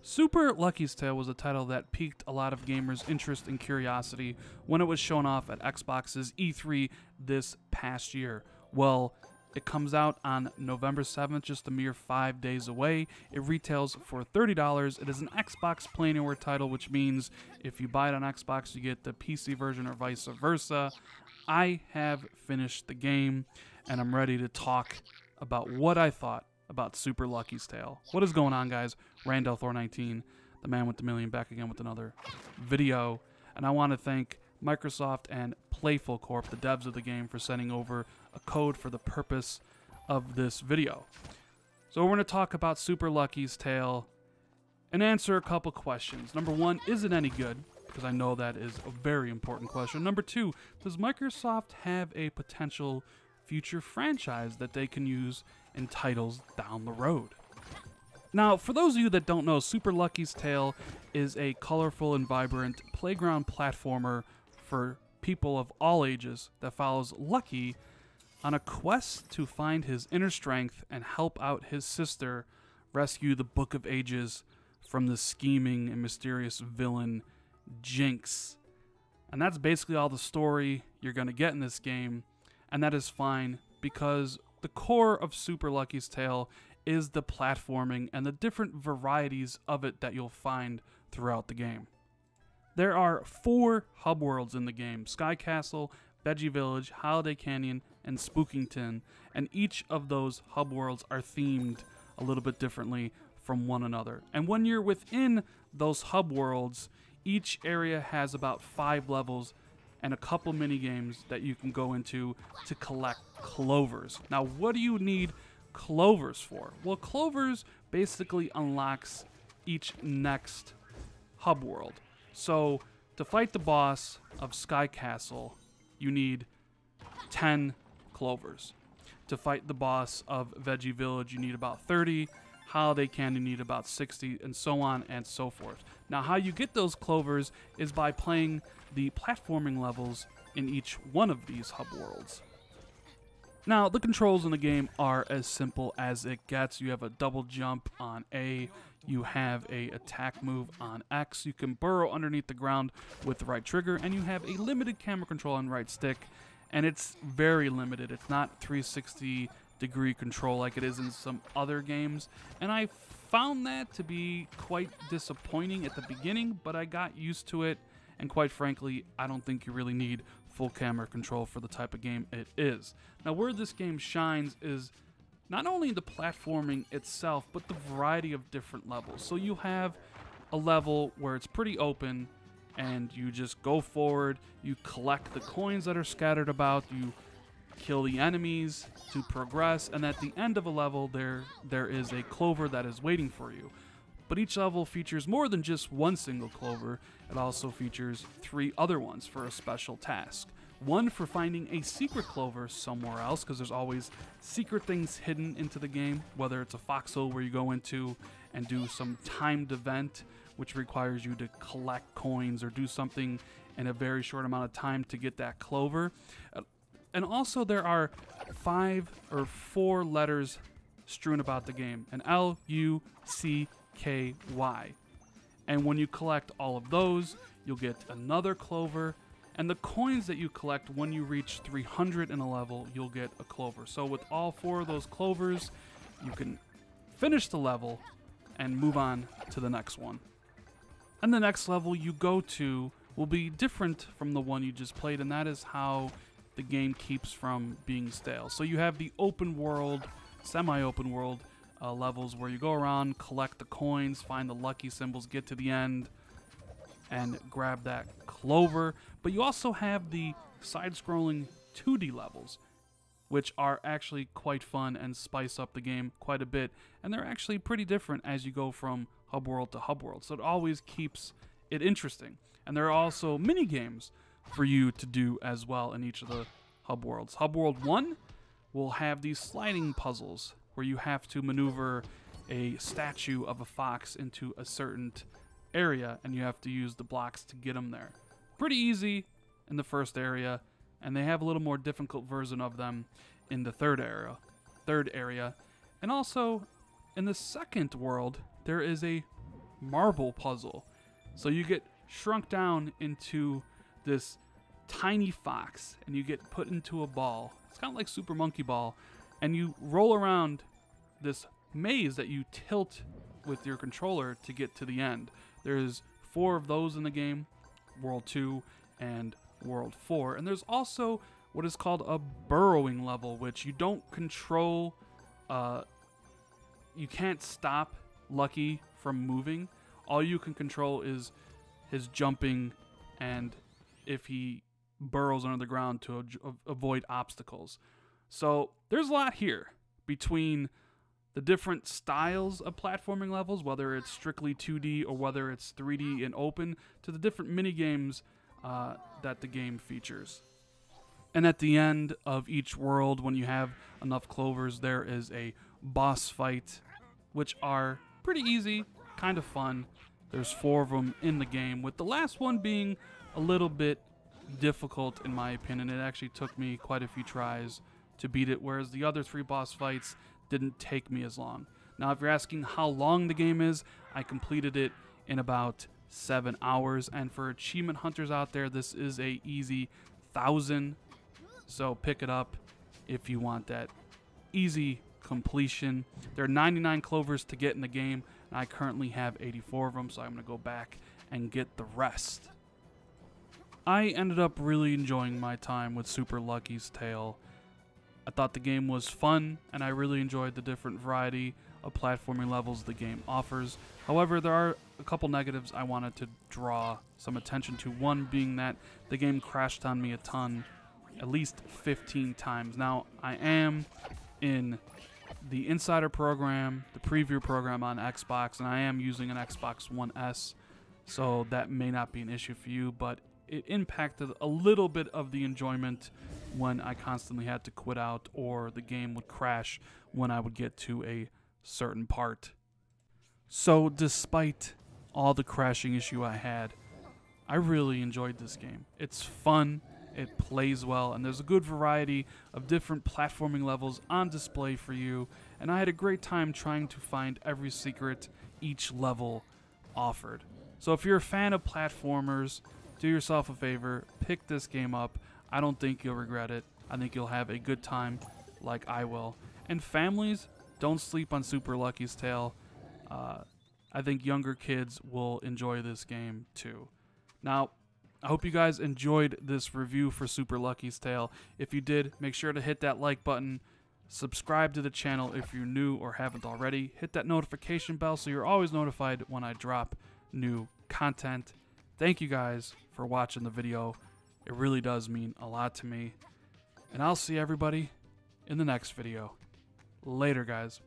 Super Lucky's Tale was a title that piqued a lot of gamers' interest and curiosity when it was shown off at Xbox's E3 this past year. Well, it comes out on November 7th, just a mere 5 days away. It retails for $30. It is an Xbox Play Anywhere title, which means if you buy it on Xbox, you get the PC version or vice versa. I have finished the game, and I'm ready to talk about what I thought about Super Lucky's Tale. What is going on, guys? Randall Thor 19, the man with the million, back again with another video. And I want to thank Microsoft and Playful Corp, the devs of the game, for sending over a code for the purpose of this video. So we're going to talk about Super Lucky's Tale and answer a couple questions. Number one, is it any good? Because I know that is a very important question. Number two, does Microsoft have a potential future franchise that they can use in titles down the road? Now, for those of you that don't know, Super Lucky's Tale is a colorful and vibrant playground platformer for people of all ages that follows Lucky on a quest to find his inner strength and help out his sister rescue the Book of Ages from the scheming and mysterious villain Jinx. And that's basically all the story you're going to get in this game, and that is fine because the core of Super Lucky's Tale is the platforming and the different varieties of it that you'll find throughout the game. There are 4 hub worlds in the game: Sky Castle, Veggie Village, Holiday Canyon, and Spookington, and each of those hub worlds are themed a little bit differently from one another. And when you're within those hub worlds, each area has about 5 levels and a couple mini games that you can go into to collect clovers. Now, what do you need clovers for? Well, clovers basically unlocks each next hub world. So to fight the boss of Sky Castle, you need 10 clovers. To fight the boss of Veggie Village, you need about 30. Holiday Canyon, you need about 60, and so on and so forth. Now, how you get those clovers is by playing the platforming levels in each one of these hub worlds. Now, the controls in the game are as simple as it gets. You have a double jump on A, you have a attack move on X, you can burrow underneath the ground with the right trigger, and you have a limited camera control on right stick, and it's very limited. It's not 360-degree control like it is in some other games, and I found that to be quite disappointing at the beginning, but I got used to it, and quite frankly, I don't think you really need full camera control for the type of game it is. Now, where this game shines is not only the platforming itself, but the variety of different levels. So you have a level where it's pretty open, and you just go forward, you collect the coins that are scattered about, you kill the enemies to progress, and at the end of a level there is a clover that is waiting for you. But each level features more than just one single clover. It also features 3 other ones for a special task. One for finding a secret clover somewhere else, because there's always secret things hidden into the game, whether it's a foxhole where you go into and do some timed event which requires you to collect coins or do something in a very short amount of time to get that clover. And also there are 5 or 4 letters strewn about the game, an L-U-C-K-Y. And when you collect all of those, you'll get another clover, and the coins that you collect when you reach 300 in a level, you'll get a clover. So with all 4 of those clovers, you can finish the level and move on to the next one. And the next level you go to will be different from the one you just played, and that is how the game keeps from being stale. So you have the open world, semi-open world levels where you go around, collect the coins, find the lucky symbols, get to the end, and grab that clover. But you also have the side-scrolling 2D levels, which are actually quite fun and spice up the game quite a bit. And they're actually pretty different as you go from hub world to hub world. So it always keeps it interesting. And there are also mini games for you to do as well in each of the hub worlds. Hub World 1 will have these sliding puzzles where you have to maneuver a statue of a fox into a certain area, and you have to use the blocks to get them there. Pretty easy in the first area, and they have a little more difficult version of them in the third area. And also, in the second world, there is a marble puzzle. So you get shrunk down into this tiny fox and you get put into a ball. It's kind of like Super Monkey Ball, and you roll around this maze that you tilt with your controller to get to the end. There's 4 of those in the game, World 2 and World 4, and there's also what is called a burrowing level, which you don't control. You can't stop Lucky from moving. All you can control is his jumping and if he burrows under the ground to avoid obstacles. So there's a lot here between the different styles of platforming levels, whether it's strictly 2D or whether it's 3D and open, to the different mini-games that the game features. And at the end of each world, when you have enough clovers, there is a boss fight, which are pretty easy, kind of fun. There's 4 of them in the game, with the last one being a little bit difficult in my opinion. It actually took me quite a few tries to beat it, whereas the other 3 boss fights didn't take me as long. Now, if you're asking how long the game is, I completed it in about 7 hours, and for achievement hunters out there, this is a easy 1,000. So pick it up if you want that easy completion. There are 99 clovers to get in the game, and I currently have 84 of them, so I'm going to go back and get the rest. I ended up really enjoying my time with Super Lucky's Tale. I thought the game was fun, and I really enjoyed the different variety of platforming levels the game offers. However, there are a couple negatives I wanted to draw some attention to. One being that the game crashed on me a ton, at least 15 times. Now, I am in the Insider program, the Preview program on Xbox, and I am using an Xbox One S, so that may not be an issue for you, but it impacted a little bit of the enjoyment when I constantly had to quit out or the game would crash when I would get to a certain part. So despite all the crashing issue I had, I really enjoyed this game. It's fun, it plays well, and there's a good variety of different platforming levels on display for you, and I had a great time trying to find every secret each level offered. So if you're a fan of platformers, do yourself a favor, pick this game up. I don't think you'll regret it. I think you'll have a good time like I will. And families, don't sleep on Super Lucky's Tale. I think younger kids will enjoy this game too. Now, I hope you guys enjoyed this review for Super Lucky's Tale. If you did, make sure to hit that like button. Subscribe to the channel if you're new or haven't already. Hit that notification bell so you're always notified when I drop new content. Thank you guys for watching the video. It really does mean a lot to me. And I'll see everybody in the next video. Later, guys.